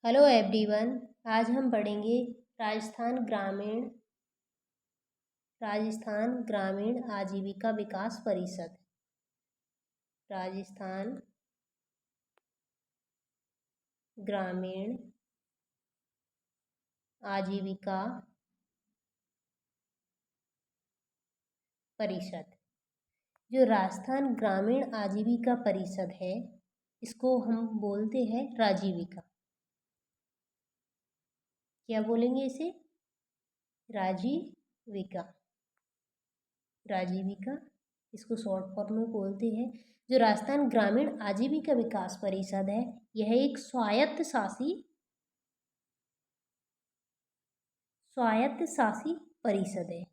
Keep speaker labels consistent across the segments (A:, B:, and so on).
A: Hello everyone. आज हम पढ़ेंगे राजस्थान ग्रामीण राजस्थान ग्रामीण आजीविका विकास परिषद। राजस्थान ग्रामीण आजीविका परिषद। जो राजस्थान ग्रामीण आजीविका परिषद है, इसको हम बोलते हैं राजीविका। क्या बोलेंगे इसे? राजीविका। राजीविका इसको शॉर्ट फॉर्म में बोलते हैं। जो राजस्थान ग्रामीण आजीविका विकास परिषद है, यह एक स्वायत्त शासी परिषद है।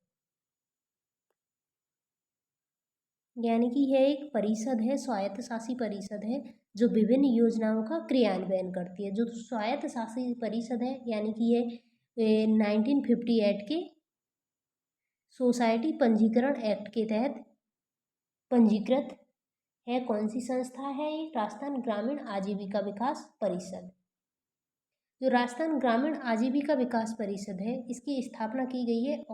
A: यानी कि यह एक परिषद है, स्वायत्त शासी परिषद है, जो विभिन्न योजनाओं का क्रियान्वयन करती है। जो स्वायत्त शासी परिषद है, यानी कि ये 1958 के सोसाइटी पंजीकरण एक्ट के तहत पंजीकृत है। कौन सी संस्था है ये? राजस्थान ग्रामीण आजीविका विकास परिषद। जो राजस्थान ग्रामीण आजीविका विकास परिषद है, इसकी स्थापना की गई है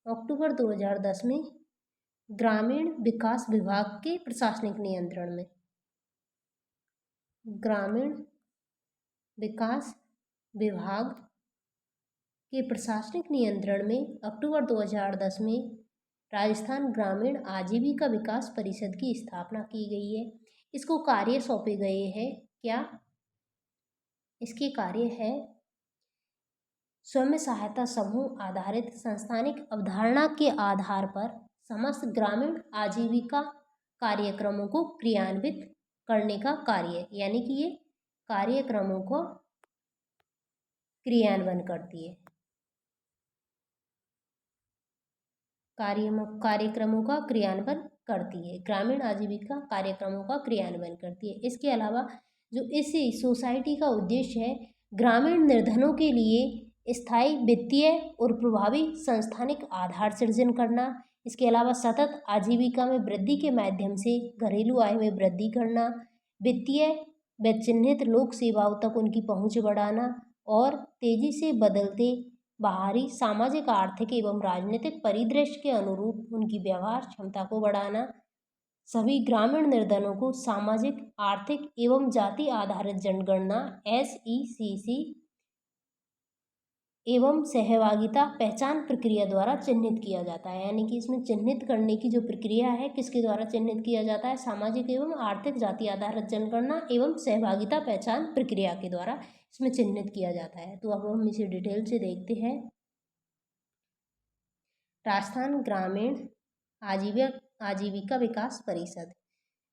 A: अक्टूबर 2010 में ग्रामीण विकास विभाग के प्रशासनिक नियंत्रण में। ग्रामीण विकास विभाग के प्रशासनिक नियंत्रण में अक्टूबर 2010 में राजस्थान ग्रामीण आजीविका विकास परिषद की स्थापना की गई है। इसको कार्य सौंपे गए हैं। क्या इसके कार्य है? स्वयं सहायता समूह आधारित सांस्थानिक अवधारणा के आधार पर समस्त ग्रामीण आजीविका कार्यक्रमों को क्रियान्वित करने का कार्य, यानी कि ये कार्यक्रमों को क्रियान्वयन करती है। कार्यक्रमों का क्रियान्वयन करती है। ग्रामीण आजीविका कार्यक्रमों का क्रियान्वयन करती है। इसके अलावा जो इस सोसाइटी का उद्देश्य है, ग्रामीण निर्धनों के लिए स्थायी वित्तीय और प्रभावी संस्थानिक आधार सृजन करना। इसके अलावा सतत आजीविका में वृद्धि के माध्यम से घरेलू आय में वृद्धि करना, वित्तीय व चिन्हित लोक सेवाओं तक उनकी पहुंच बढ़ाना और तेजी से बदलते बाहरी सामाजिक, आर्थिक एवं राजनीतिक परिदृश्य के अनुरूप उनकी व्यवहार क्षमता को बढ़ाना। सभी ग्रामीण निर्धनों को सामाजिक, आर्थिक एवं जाति आधारित जनगणना SECC एवं सहभागिता पहचान प्रक्रिया द्वारा चिन्हित किया जाता है। यानी कि इसमें चिन्हित करने की जो प्रक्रिया है, किसके द्वारा चिन्हित किया जाता है? सामाजिक एवं आर्थिक जाति आधारित जनगणना एवं सहभागिता पहचान प्रक्रिया के द्वारा इसमें चिन्हित किया जाता है। तो अब हम इसे डिटेल से देखते हैं। राजस्थान ग्रामीण आजीविका विकास परिषद।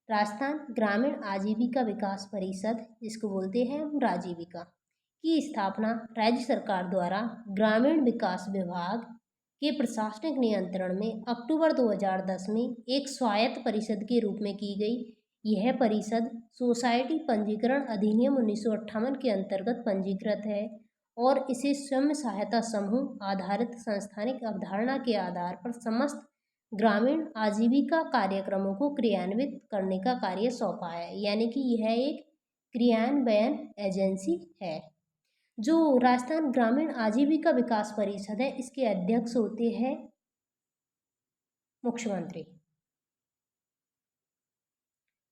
A: राजस्थान ग्रामीण आजीविका विकास परिषद, जिसको बोलते हैं हम राजीविका, की स्थापना राज्य सरकार द्वारा ग्रामीण विकास विभाग के प्रशासनिक नियंत्रण में अक्टूबर 2010 में एक स्वायत्त परिषद के रूप में की गई। यह परिषद सोसाइटी पंजीकरण अधिनियम 1958 के अंतर्गत पंजीकृत है और इसे स्वयं सहायता समूह आधारित सांस्थानिक अवधारणा के आधार पर समस्त ग्रामीण आजीविका कार्यक्रमों को क्रियान्वित करने का कार्य सौंपा है। यानी कि यह एक क्रियान्वयन एजेंसी है। जो राजस्थान ग्रामीण आजीविका विकास परिषद है, इसके अध्यक्ष होते हैं मुख्यमंत्री।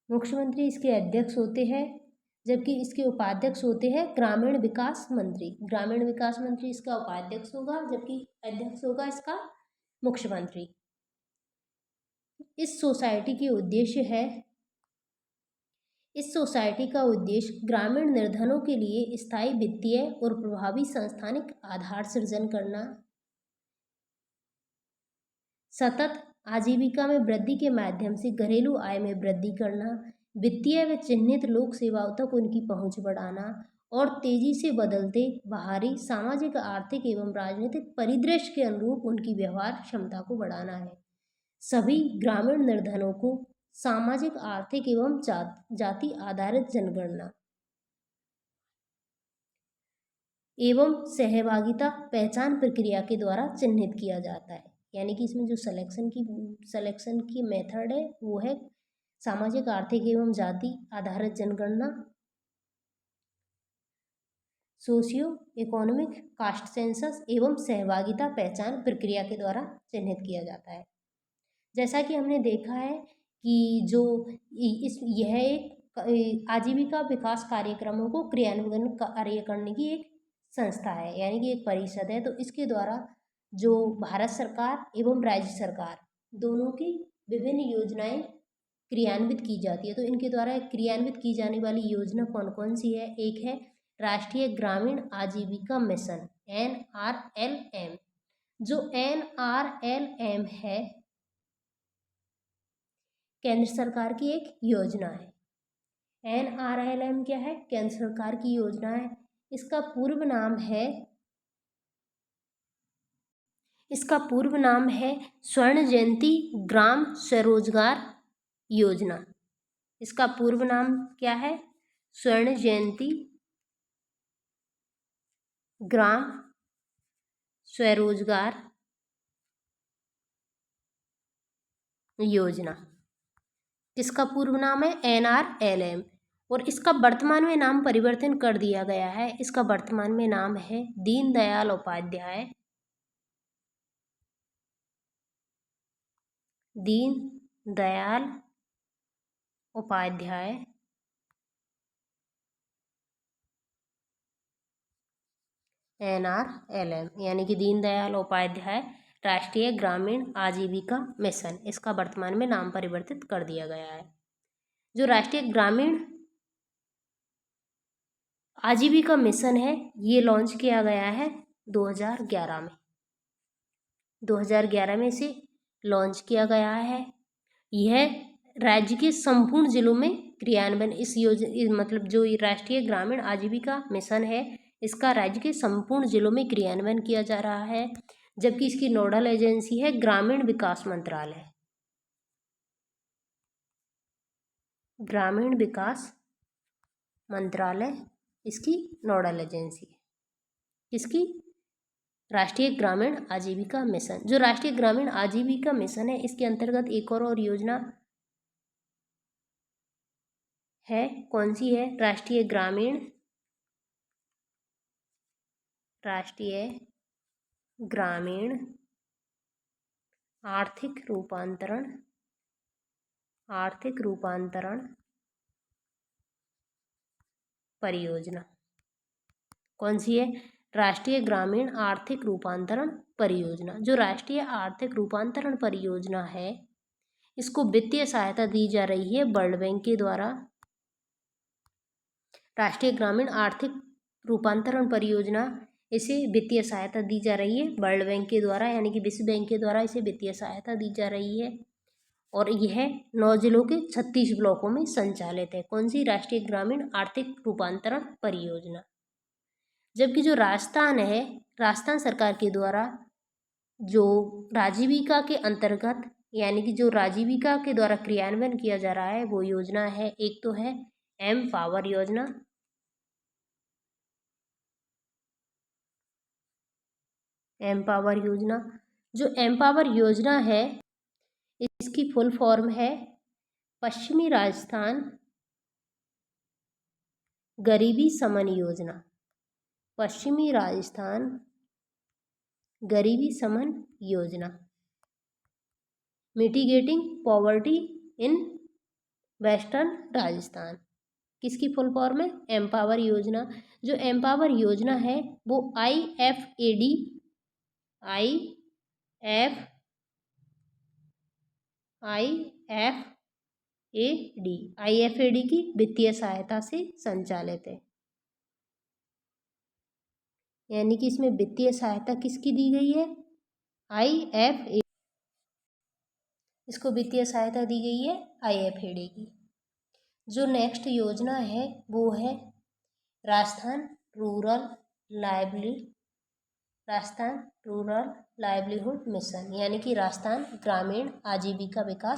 A: मुख्यमंत्री इसके अध्यक्ष होते हैं, जबकि इसके उपाध्यक्ष होते हैं ग्रामीण विकास मंत्री। ग्रामीण विकास मंत्री इसका उपाध्यक्ष होगा, जबकि अध्यक्ष होगा इसका मुख्यमंत्री। इस सोसाइटी का उद्देश्य ग्रामीण निर्धनों के लिए स्थायी वित्तीय और प्रभावी संस्थानिक आधार सृजन करना, सतत आजीविका में वृद्धि के माध्यम से घरेलू आय में वृद्धि करना, वित्तीय व चिन्हित लोक सेवाओं तक उनकी पहुंच बढ़ाना और तेजी से बदलते बाहरी सामाजिक, आर्थिक एवं राजनीतिक परिदृश्य के अनुरूप उनकी व्यवहार क्षमता को बढ़ाना है। सभी ग्रामीण निर्धनों को सामाजिक, आर्थिक एवं जाति आधारित जनगणना एवं सहभागिता पहचान प्रक्रिया के द्वारा चिन्हित किया जाता है। यानी कि इसमें जो सिलेक्शन की मेथड है, वो है सामाजिक, आर्थिक एवं जाति आधारित जनगणना सोशियो इकोनॉमिक कास्ट सेंसस एवं सहभागिता पहचान प्रक्रिया के द्वारा चिन्हित किया जाता है। जैसा कि हमने देखा है कि जो यह एक आजीविका विकास कार्यक्रमों को क्रियान्वयन कार्य करने की एक संस्था है, यानी कि एक परिषद है। तो इसके द्वारा जो भारत सरकार एवं राज्य सरकार दोनों की विभिन्न योजनाएं क्रियान्वित की जाती है। तो इनके द्वारा क्रियान्वित की जाने वाली योजना कौन कौन सी है? एक है राष्ट्रीय ग्रामीण आजीविका मिशन NRLM। जो NRLM है केंद्र सरकार की एक योजना है। NRLM क्या है? केंद्र सरकार की योजना है। इसका पूर्व नाम है स्वर्ण जयंती ग्राम स्वरोजगार योजना। इसका पूर्व नाम क्या है? स्वर्ण जयंती ग्राम स्वरोजगार योजना। किसका पूर्व नाम है? NRLM। और इसका वर्तमान में नाम परिवर्तन कर दिया गया है। इसका वर्तमान में नाम है दीनदयाल उपाध्याय NRLM, यानी कि दीनदयाल उपाध्याय राष्ट्रीय ग्रामीण आजीविका मिशन। इसका वर्तमान में नाम परिवर्तित कर दिया गया है। जो राष्ट्रीय ग्रामीण आजीविका मिशन है ये लॉन्च किया गया है 2011 में। 2011 में इसे लॉन्च किया गया है। यह राज्य के संपूर्ण जिलों में क्रियान्वयन इस योजना मतलब जो ये राष्ट्रीय ग्रामीण आजीविका मिशन है इसका राज्य के संपूर्ण जिलों में क्रियान्वयन किया जा रहा है। जबकि इसकी नोडल एजेंसी है ग्रामीण विकास मंत्रालय। ग्रामीण विकास मंत्रालय इसकी नोडल एजेंसी है। किसकी? राष्ट्रीय ग्रामीण आजीविका मिशन। जो राष्ट्रीय ग्रामीण आजीविका मिशन है इसके अंतर्गत एक और योजना है। कौन सी है? राष्ट्रीय ग्रामीण आर्थिक रूपांतरण परियोजना। कौन सी है? राष्ट्रीय ग्रामीण आर्थिक रूपांतरण परियोजना। जो राष्ट्रीय आर्थिक रूपांतरण परियोजना है इसको वित्तीय सहायता दी जा रही है वर्ल्ड बैंक के द्वारा। राष्ट्रीय ग्रामीण आर्थिक रूपांतरण परियोजना इसे वित्तीय सहायता दी जा रही है वर्ल्ड बैंक के द्वारा, यानी कि विश्व बैंक के द्वारा इसे वित्तीय सहायता दी जा रही है। और यह 9 जिलों के 36 ब्लॉकों में संचालित है। कौन सी? राष्ट्रीय ग्रामीण आर्थिक रूपांतरण परियोजना। जबकि जो राजस्थान है, राजस्थान सरकार के द्वारा जो राजीविका के अंतर्गत यानी कि जो राजीविका के द्वारा क्रियान्वयन किया जा रहा है वो योजना है। एक तो है एमपावर योजना। एमपावर योजना। जो एमपावर योजना है इसकी फुल फॉर्म है पश्चिमी राजस्थान गरीबी शमन योजना। पश्चिमी राजस्थान गरीबी शमन योजना। Mitigating poverty in western Rajasthan. किसकी फुल फॉर्म है? एमपावर योजना। जो एमपावर योजना है वो IFAD की वित्तीय सहायता से संचालित है। यानी कि इसमें वित्तीय सहायता किसकी दी गई है? IFAD। इसको वित्तीय सहायता दी गई है IFAD की। जो नेक्स्ट योजना है वो है राजस्थान रूरल लाइवलीहुड मिशन, यानी कि राजस्थान ग्रामीण आजीविका मिशन।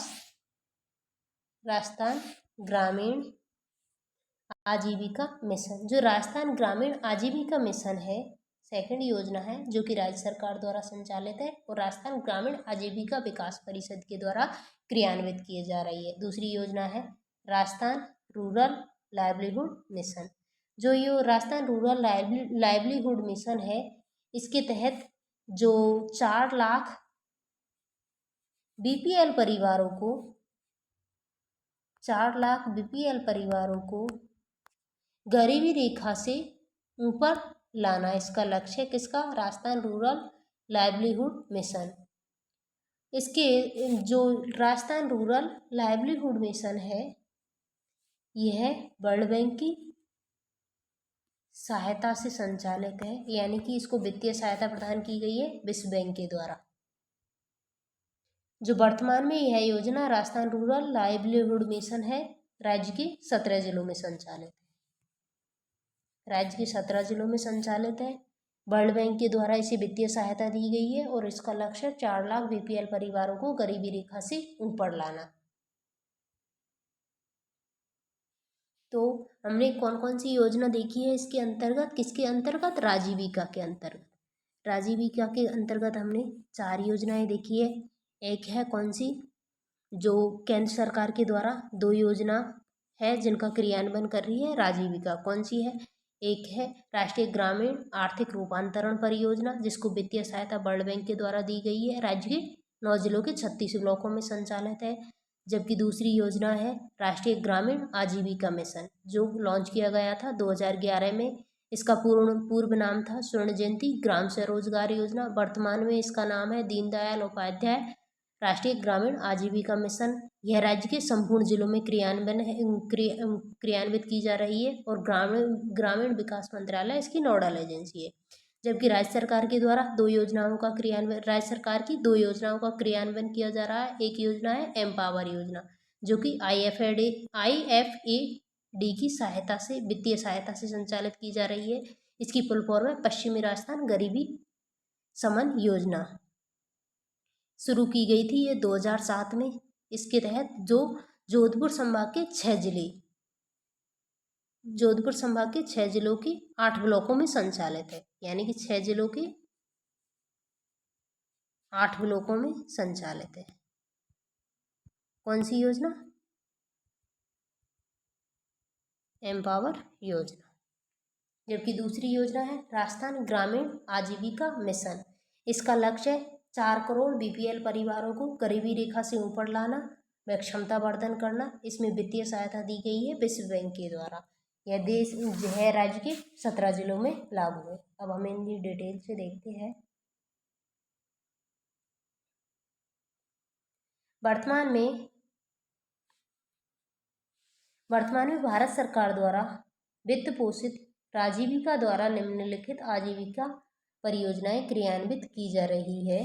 A: जो राजस्थान ग्रामीण आजीविका मिशन है सेकंड योजना है जो कि राज्य सरकार द्वारा संचालित है और राजस्थान ग्रामीण आजीविका विकास परिषद के द्वारा क्रियान्वित किए जा रही है। दूसरी योजना है राजस्थान रूरल लाइवलीहुड मिशन। जो ये राजस्थान रूरल लाइवलीहुड मिशन है, इसके तहत जो 4 लाख बीपीएल परिवारों को 4 लाख बीपीएल परिवारों को गरीबी रेखा से ऊपर लाना इसका लक्ष्य है। किसका? Rajasthan rural livelihood mission. इसके जो राजस्थान रूरल लाइवलीहुड मिशन है, यह वर्ल्ड बैंक की सहायता से संचालित है, यानी कि इसको वित्तीय सहायता प्रदान की गई है विश्व बैंक के द्वारा। जो वर्तमान में यह योजना राजस्थान रूरल लाइवलीहुड मिशन है, राज्य के 17 जिलों में संचालित है। राज्य के 17 जिलों में संचालित है। वर्ल्ड बैंक के द्वारा इसे वित्तीय सहायता दी गई है और इसका लक्ष्य 4 लाख बीपीएल परिवारों को गरीबी रेखा से ऊपर लाना। तो हमने कौन कौन सी योजना देखी है इसके अंतर्गत? किसके अंतर्गत? राजीविका के अंतर्गत। राजीविका के अंतर्गत हमने 4 योजनाएं देखी है। एक है कौन सी? जो केंद्र सरकार के द्वारा 2 योजना है जिनका क्रियान्वयन कर रही है राजीविका। कौन सी है? एक है राष्ट्रीय ग्रामीण आर्थिक रूपांतरण परियोजना, जिसको वित्तीय सहायता वर्ल्ड बैंक के द्वारा दी गई है। राज्य के 9 जिलों के 36 ब्लॉकों में संचालित है। जबकि दूसरी योजना है राष्ट्रीय ग्रामीण आजीविका मिशन, जो लॉन्च किया गया था 2011 में। इसका पूर्व नाम था स्वर्ण जयंती ग्राम स्वरोजगार योजना। वर्तमान में इसका नाम है दीनदयाल उपाध्याय राष्ट्रीय ग्रामीण आजीविका मिशन। यह राज्य के संपूर्ण जिलों में क्रियान्वित की जा रही है और ग्रामीण विकास मंत्रालय इसकी नोडल एजेंसी है। जबकि राज्य सरकार के द्वारा 2 योजनाओं का क्रियान्वयन राज्य सरकार की 2 योजनाओं का क्रियान्वयन किया जा रहा है। एक योजना है एम्पावर योजना, जो कि IFAD की सहायता से वित्तीय सहायता से संचालित की जा रही है। इसकी फुल फॉर्म है पश्चिमी राजस्थान गरीबी शमन योजना। शुरू की गई थी ये 2007 में। इसके तहत जो जोधपुर संभाग के 6 जिलों के 8 ब्लॉकों में संचालित है, यानी कि 6 जिलों के 8 ब्लॉकों में संचालित है। कौन सी योजना? एम्पावर योजना। जबकि दूसरी योजना है राजस्थान ग्रामीण आजीविका मिशन। इसका लक्ष्य है 4 करोड़ बीपीएल परिवारों को गरीबी रेखा से ऊपर लाना व क्षमता वर्धन करना। इसमें वित्तीय सहायता दी गई है विश्व बैंक के द्वारा। यह राज्य के 17 जिलों में लागू है। अब हम इनकी डिटेल से देखते हैं। वर्तमान में भारत सरकार द्वारा वित्त पोषित राजीविका द्वारा निम्नलिखित आजीविका परियोजनाएं क्रियान्वित की जा रही है।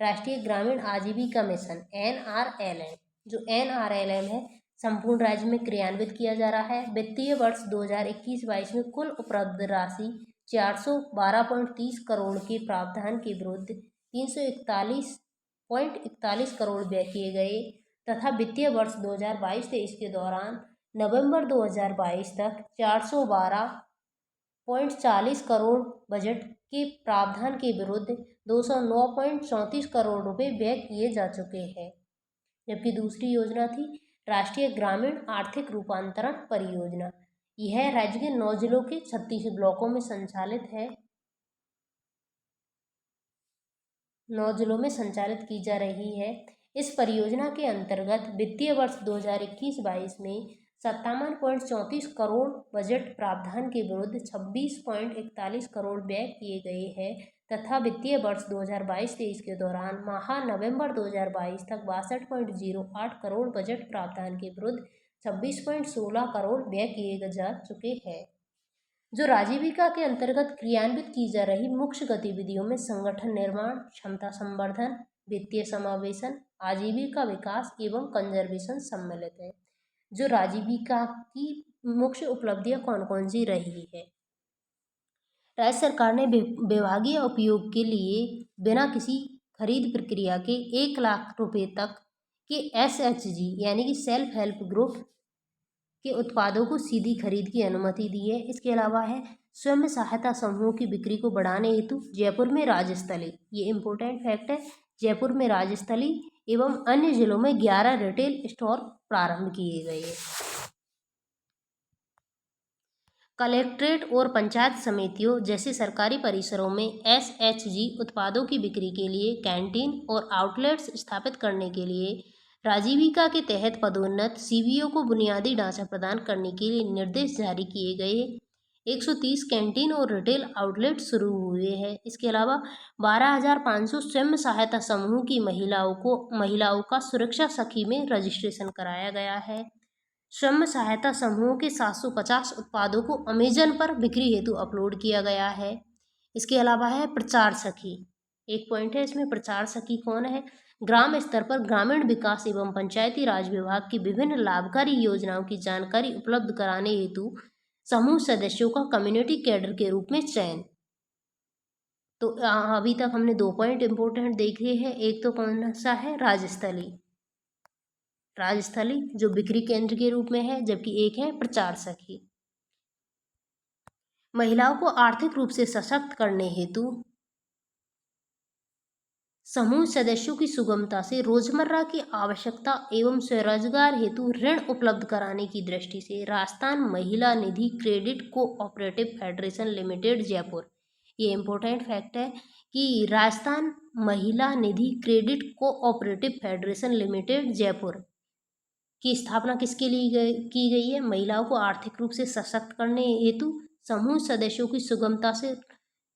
A: राष्ट्रीय ग्रामीण आजीविका मिशन NRLM, जो NRLM है, संपूर्ण राज्य में क्रियान्वित किया जा रहा है। वित्तीय वर्ष 2021-22 में कुल उपलब्ध राशि 412.30 करोड़ के प्रावधान के विरुद्ध 341.41 करोड़ व्यय किए गए तथा वित्तीय वर्ष 2022-23 के दौरान नवंबर 2022 तक 412.40 करोड़ बजट के प्रावधान के विरुद्ध 209.34 करोड़ रुपए व्यय किए जा चुके हैं। जबकि दूसरी योजना थी राष्ट्रीय ग्रामीण आर्थिक रूपांतरण परियोजना। यह राज्य के 9 जिलों के 36 ब्लॉकों में संचालित है। 9 जिलों में संचालित की जा रही है। इस परियोजना के अंतर्गत वित्तीय वर्ष 2021-22 में 57.34 करोड़ बजट प्रावधान के विरुद्ध 26.41 करोड़ व्यय किए गए हैं तथा वित्तीय वर्ष 2022-23 के दौरान माह नवंबर 2022 तक 62.08 करोड़ बजट प्रावधान के विरुद्ध 26.16 करोड़ व्यय किए जा चुके हैं। जो राजीविका के अंतर्गत क्रियान्वित की जा रही मुख्य गतिविधियों में संगठन निर्माण, क्षमता संवर्धन, वित्तीय समावेशन, आजीविका विकास एवं कंजर्वेशन सम्मिलित है। जो राजीविका की मुख्य उपलब्धियां कौन कौन सी रही है? राज्य सरकार ने विभागीय उपयोग के लिए बिना किसी खरीद प्रक्रिया के 1 लाख रुपए तक के SHG यानी कि सेल्फ हेल्प ग्रुप के उत्पादों को सीधी खरीद की अनुमति दी है। इसके अलावा है स्वयं सहायता समूह की बिक्री को बढ़ाने हेतु जयपुर में राज्यस्थली, ये इम्पोर्टेंट फैक्ट है, जयपुर में राज्यस्थली एवं अन्य जिलों में 11 रिटेल स्टोर प्रारंभ किए गए। कलेक्ट्रेट और पंचायत समितियों जैसे सरकारी परिसरों में एसएचजी उत्पादों की बिक्री के लिए कैंटीन और आउटलेट्स स्थापित करने के लिए राजीविका के तहत पदोन्नत सीबीओ को बुनियादी ढांचा प्रदान करने के लिए निर्देश जारी किए गए। 130 कैंटीन और रिटेल आउटलेट शुरू हुए हैं। इसके अलावा 12,500 स्वयं सहायता समूह की महिलाओं का सुरक्षा सखी में रजिस्ट्रेशन कराया गया है। स्वयं सहायता समूहों के 750 उत्पादों को अमेजन पर बिक्री हेतु अपलोड किया गया है। इसके अलावा है प्रचार सखी। एक पॉइंट है इसमें, प्रचार सखी कौन है? ग्राम स्तर पर ग्रामीण विकास एवं पंचायती राज विभाग की विभिन्न लाभकारी योजनाओं की जानकारी उपलब्ध कराने हेतु समूह सदस्यों का कम्युनिटी कैडर के रूप में चयन। तो अभी तक हमने 2 पॉइंट इंपोर्टेंट देखे हैं। एक तो कौन सा है? राजस्थली जो बिक्री केंद्र के रूप में है, जबकि एक है प्रचार सखी। महिलाओं को आर्थिक रूप से सशक्त करने हेतु समूह सदस्यों की सुगमता से रोजमर्रा की आवश्यकता एवं स्वरोजगार हेतु ऋण उपलब्ध कराने की दृष्टि से Rajasthan Mahila Nidhi credit cooperative federation limited Jaipur, ये इम्पोर्टेंट फैक्ट है कि Rajasthan Mahila Nidhi credit cooperative federation limited Jaipur की स्थापना किसके लिए की गई है? महिलाओं को आर्थिक रूप से सशक्त करने हेतु समूह सदस्यों की सुगमता से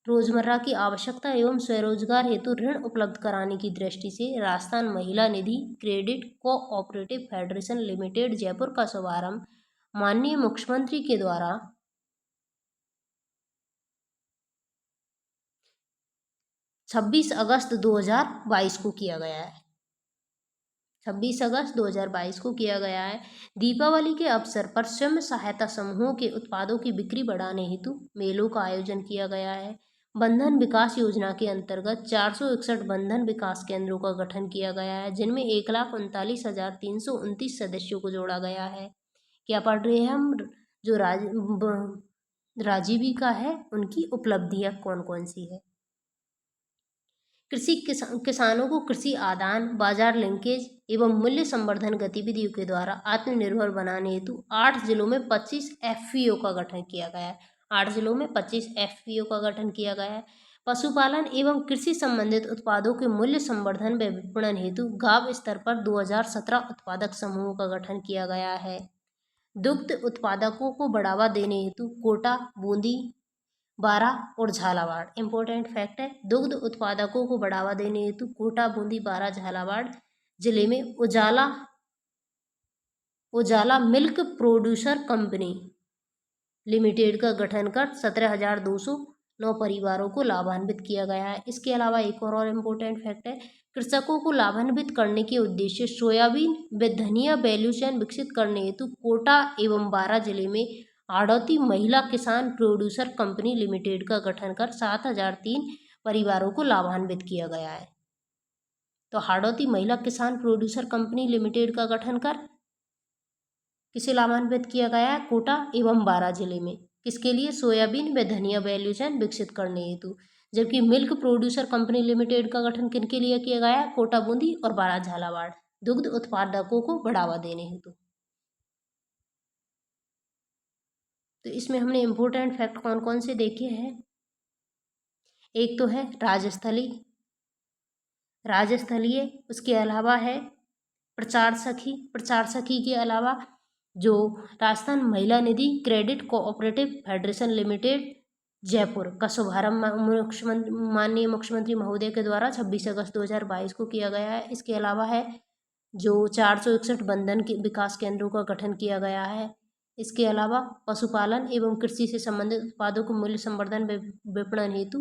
A: रोजमर्रा की आवश्यकता एवं स्वरोजगार हेतु ऋण उपलब्ध कराने की दृष्टि से Rajasthan Mahila Nidhi credit cooperative federation limited Jaipur का शुभारंभ माननीय मुख्यमंत्री के द्वारा 26 अगस्त 2022 को किया गया है। 26 अगस्त 2022 को किया गया है। दीपावली के अवसर पर स्वयं सहायता समूहों के उत्पादों की बिक्री बढ़ाने हेतु मेलों का आयोजन किया गया है। बंधन विकास योजना के अंतर्गत 461 बंधन विकास केंद्रों का गठन किया गया है, जिनमें 1,39,329 सदस्यों को जोड़ा गया है। क्या पढ़ रहे हैं हम? जो राजीविका है उनकी उपलब्धियां कौन कौन सी है? किसानों को कृषि आदान, बाजार लिंकेज एवं मूल्य संवर्धन गतिविधियों के द्वारा आत्मनिर्भर बनाने हेतु 8 जिलों में 25 एफपीओ का गठन किया गया है। 8 जिलों में 25 एफपीओ का गठन किया गया है। पशुपालन एवं कृषि संबंधित उत्पादों के मूल्य संवर्धन व विपणन हेतु गांव स्तर पर 2017 उत्पादक समूहों का गठन किया गया है। दुग्ध उत्पादकों को बढ़ावा देने हेतु कोटा, बूंदी, बारा और झालावाड़, इंपॉर्टेंट फैक्ट है, दुग्ध उत्पादकों को बढ़ावा देने हेतु कोटा, बूंदी, बारा, झालावाड़ जिले में उजाला मिल्क प्रोड्यूसर कंपनी लिमिटेड का गठन कर 17,209 परिवारों को लाभान्वित किया गया है। इसके अलावा एक और इम्पोर्टेंट फैक्ट है, कृषकों को लाभान्वित करने के उद्देश्य सोयाबीन व धनिया वैल्यू चेन विकसित करने हेतु कोटा एवं बारा जिले में हाड़ौती महिला किसान प्रोड्यूसर कंपनी लिमिटेड का गठन कर 7,003 परिवारों को लाभान्वित किया गया है। तो हाड़ौती महिला किसान प्रोड्यूसर कंपनी लिमिटेड का गठन कर किसे लाभान्वित किया गया है? कोटा एवं बारा जिले में। किसके लिए? सोयाबीन व धनिया वैल्यू चेन विकसित करने हेतु। जबकि मिल्क प्रोड्यूसर कंपनी लिमिटेड का गठन किनके लिए किया गया है? कोटा, बूंदी और बारा, झालावाड़ दुग्ध उत्पादकों को बढ़ावा देने हेतु। तो इसमें हमने इम्पोर्टेंट फैक्ट कौन कौन से देखे हैं? एक तो है राजस्थलीय, उसके अलावा है प्रचार सखी के अलावा जो Rajasthan Mahila Nidhi credit cooperative federation limited Jaipur का शुभारंभ माननीय मुख्यमंत्री महोदय के द्वारा 26 अगस्त 2022 को किया गया है। इसके अलावा है जो 461 बंधन के विकास केंद्रों का गठन किया गया है। इसके अलावा पशुपालन एवं कृषि से संबंधित उत्पादों को मूल्य संवर्धन व विपणन हेतु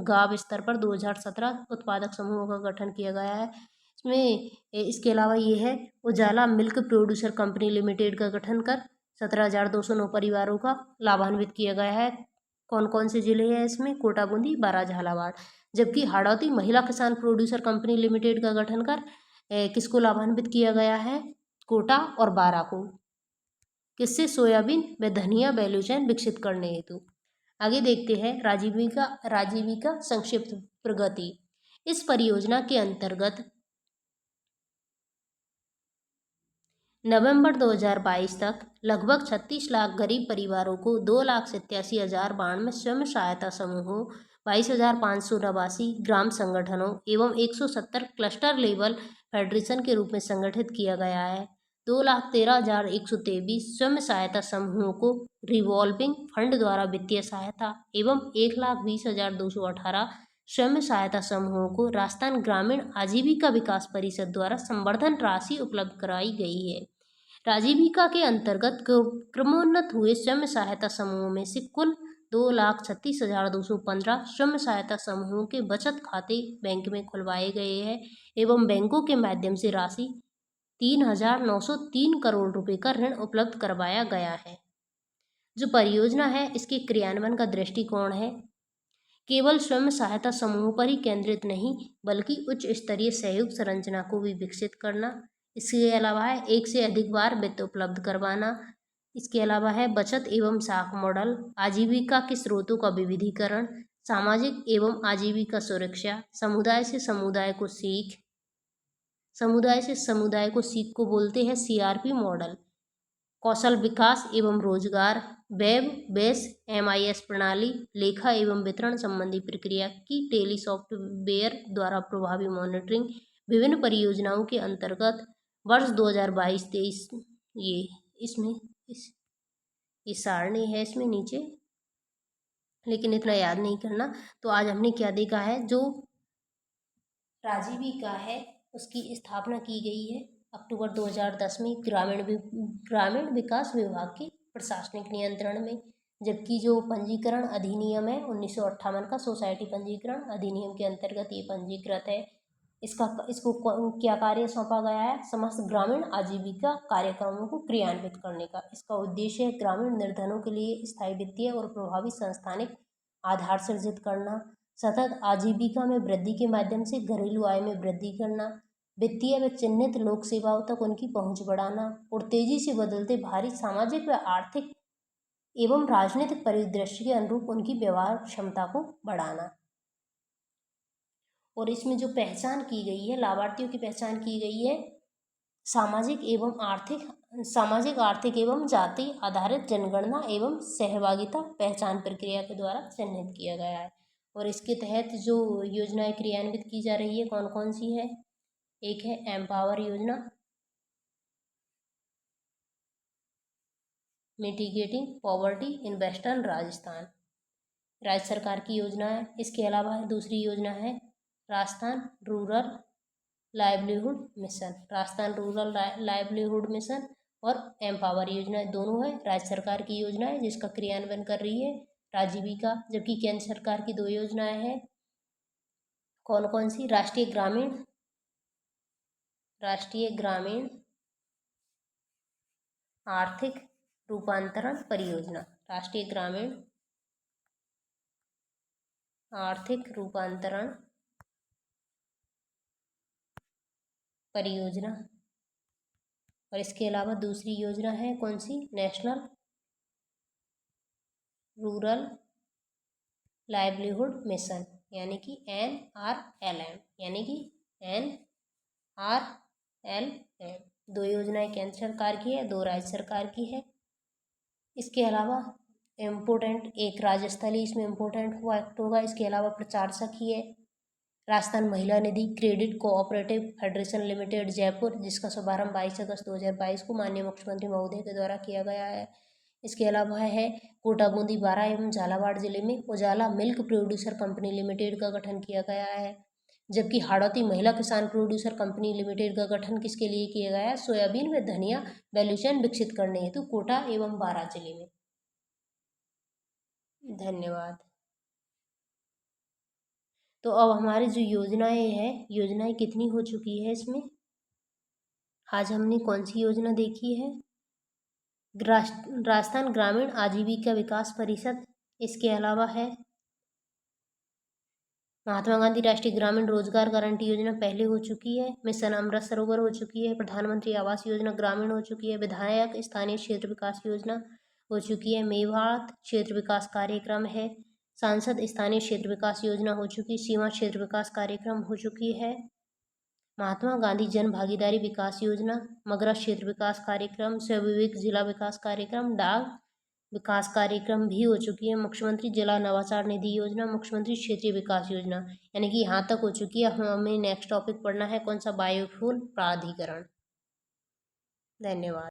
A: गांव स्तर पर 2017 उत्पादक समूहों का गठन किया गया है। इसमें इसके अलावा ये है उजाला मिल्क प्रोड्यूसर कंपनी लिमिटेड का गठन कर 17,209 परिवारों का लाभान्वित किया गया है। कौन कौन से जिले हैं इसमें? कोटा, बूंदी, बारा, झालावाड़। जबकि हाड़ौती महिला किसान प्रोड्यूसर कंपनी लिमिटेड का गठन कर किसको लाभान्वित किया गया है? कोटा और बारा को। किससे? सोयाबीन व धनिया वैल्यू चेन विकसित करने हेतु। आगे देखते हैं राजीविका संक्षिप्त प्रगति। इस परियोजना के अंतर्गत नवंबर 2022 तक लगभग 36 लाख गरीब परिवारों को 2,87,092 स्वयं सहायता समूहों, 22,589 ग्राम संगठनों एवं 170 क्लस्टर लेवल फेडरेशन के रूप में संगठित किया गया है। 2,13,123 स्वयं सहायता समूहों को रिवॉल्विंग फंड द्वारा वित्तीय सहायता एवं 1,20,218 स्वयं सहायता समूहों को राजस्थान ग्रामीण आजीविका विकास परिषद द्वारा संवर्धन राशि उपलब्ध कराई गई है। आजीविका के अंतर्गत क्रमोन्नत हुए स्वयं सहायता समूहों में से कुल 2,36,215 स्वयं सहायता समूहों के बचत खाते बैंक में खुलवाए गए हैं एवं बैंकों के माध्यम से राशि 3,903 करोड़ रुपए का ऋण उपलब्ध करवाया गया है। जो परियोजना है इसके क्रियान्वयन का दृष्टिकोण है केवल स्वयं सहायता समूहों पर ही केंद्रित नहीं बल्कि उच्च स्तरीय सहयोग संरचना को भी विकसित करना। इसके अलावा है एक से अधिक बार वित्त उपलब्ध करवाना। इसके अलावा है बचत एवं साख मॉडल, आजीविका के स्रोतों का विविधीकरण, सामाजिक एवं आजीविका सुरक्षा, समुदाय से समुदाय को सीख, समुदाय से समुदाय को सीख को बोलते हैं सीआरपी मॉडल, कौशल विकास एवं रोजगार, वेब बेस एमआईएस प्रणाली, लेखा एवं वितरण संबंधी प्रक्रिया की टेली सॉफ्टवेयर द्वारा प्रभावी मॉनिटरिंग। विभिन्न परियोजनाओं के अंतर्गत वर्ष 2022-23 ये इसमें इस सारणी है इसमें नीचे, लेकिन इतना याद नहीं करना। तो आज हमने क्या देखा है, जो आजीविका है उसकी स्थापना की गई है अक्टूबर 2010 में ग्रामीण विकास विभाग के प्रशासनिक नियंत्रण में, जबकि जो पंजीकरण अधिनियम है 1958 का सोसाइटी पंजीकरण अधिनियम के अंतर्गत ये पंजीकृत है। इसको क्या कार्य सौंपा गया है, समस्त ग्रामीण आजीविका कार्यक्रमों को क्रियान्वित करने का। इसका उद्देश्य है ग्रामीण निर्धनों के लिए स्थायी वित्तीय और प्रभावी संस्थानिक आधार सृजित करना, सतत आजीविका में वृद्धि के माध्यम से घरेलू आय में वृद्धि करना, वित्तीय व चिन्हित लोक सेवाओं तक उनकी पहुंच बढ़ाना और तेजी से बदलते भारी सामाजिक व आर्थिक एवं राजनीतिक परिदृश्य के अनुरूप उनकी व्यवहार क्षमता को बढ़ाना। और इसमें जो पहचान की गई है, लाभार्थियों की पहचान की गई है सामाजिक आर्थिक एवं जाति आधारित जनगणना एवं सहभागिता पहचान प्रक्रिया के द्वारा चिन्हित किया गया है। और इसके तहत जो योजनाएं क्रियान्वित की जा रही है कौन कौन सी है, एक है एम्पावर योजना, mitigating poverty in western Rajasthan, राज्य सरकार की योजना है। इसके अलावा दूसरी योजना है Rajasthan rural livelihood mission, Rajasthan rural livelihood mission और एम्पावर योजना दोनों है राज्य सरकार की योजना है जिसका क्रियान्वयन कर रही है आजीविका। जबकि केंद्र सरकार की दो योजनाएं हैं, कौन कौन सी, राष्ट्रीय ग्रामीण आर्थिक रूपांतरण परियोजना, राष्ट्रीय ग्रामीण आर्थिक रूपांतरण परियोजना। और इसके अलावा दूसरी योजना है कौन सी, नेशनल रूरल लाइवलीहुड मिशन यानी कि NRLM, यानी कि NRLM। दो योजनाएं केंद्र सरकार की है, दो राज्य सरकार की है। इसके अलावा इम्पोर्टेंट एक राज्य स्तरीय इसमें इम्पोर्टेंट हुआ एक्ट होगा। इसके अलावा प्रचार सखी है Rajasthan Mahila Nidhi credit cooperative federation limited Jaipur, जिसका शुभारंभ 22 अगस्त 2022 को माननीय मुख्यमंत्री महोदय के द्वारा किया गया है। इसके अलावा है कोटा बूंदी बारां एवं झालावाड़ जिले में उजाला मिल्क प्रोड्यूसर कंपनी लिमिटेड का गठन किया गया है। जबकि हाड़ौती महिला किसान प्रोड्यूसर कंपनी लिमिटेड का गठन किसके लिए किया गया है, सोयाबीन व धनिया वैल्यू चेन विकसित करने हेतु कोटा एवं बारां जिले में। धन्यवाद। तो अब हमारी जो योजनाएं कितनी हो चुकी है, इसमें आज हमने कौन सी योजना देखी है, राजस्थान ग्रामीण आजीविका विकास परिषद। इसके अलावा है महात्मा गांधी राष्ट्रीय ग्रामीण रोजगार गारंटी योजना पहले हो चुकी है, मिशन अमृत सरोवर हो चुकी है, प्रधानमंत्री आवास योजना ग्रामीण हो चुकी है, विधायक स्थानीय क्षेत्र विकास योजना हो चुकी है, मेवाड़ क्षेत्र विकास कार्यक्रम है, सांसद स्थानीय क्षेत्र विकास योजना हो चुकी, सीमा क्षेत्र विकास कार्यक्रम हो चुकी है, महात्मा गांधी जन भागीदारी विकास योजना, मगरा क्षेत्र विकास कार्यक्रम, स्वविवेक जिला विकास कार्यक्रम, डाक विकास कार्यक्रम भी हो चुकी है, मुख्यमंत्री जिला नवाचार निधि योजना, मुख्यमंत्री क्षेत्रीय विकास योजना, यानी कि यहाँ तक हो चुकी है। हमें नेक्स्ट टॉपिक पढ़ना है कौन सा, बायोफ्यूल प्राधिकरण। धन्यवाद।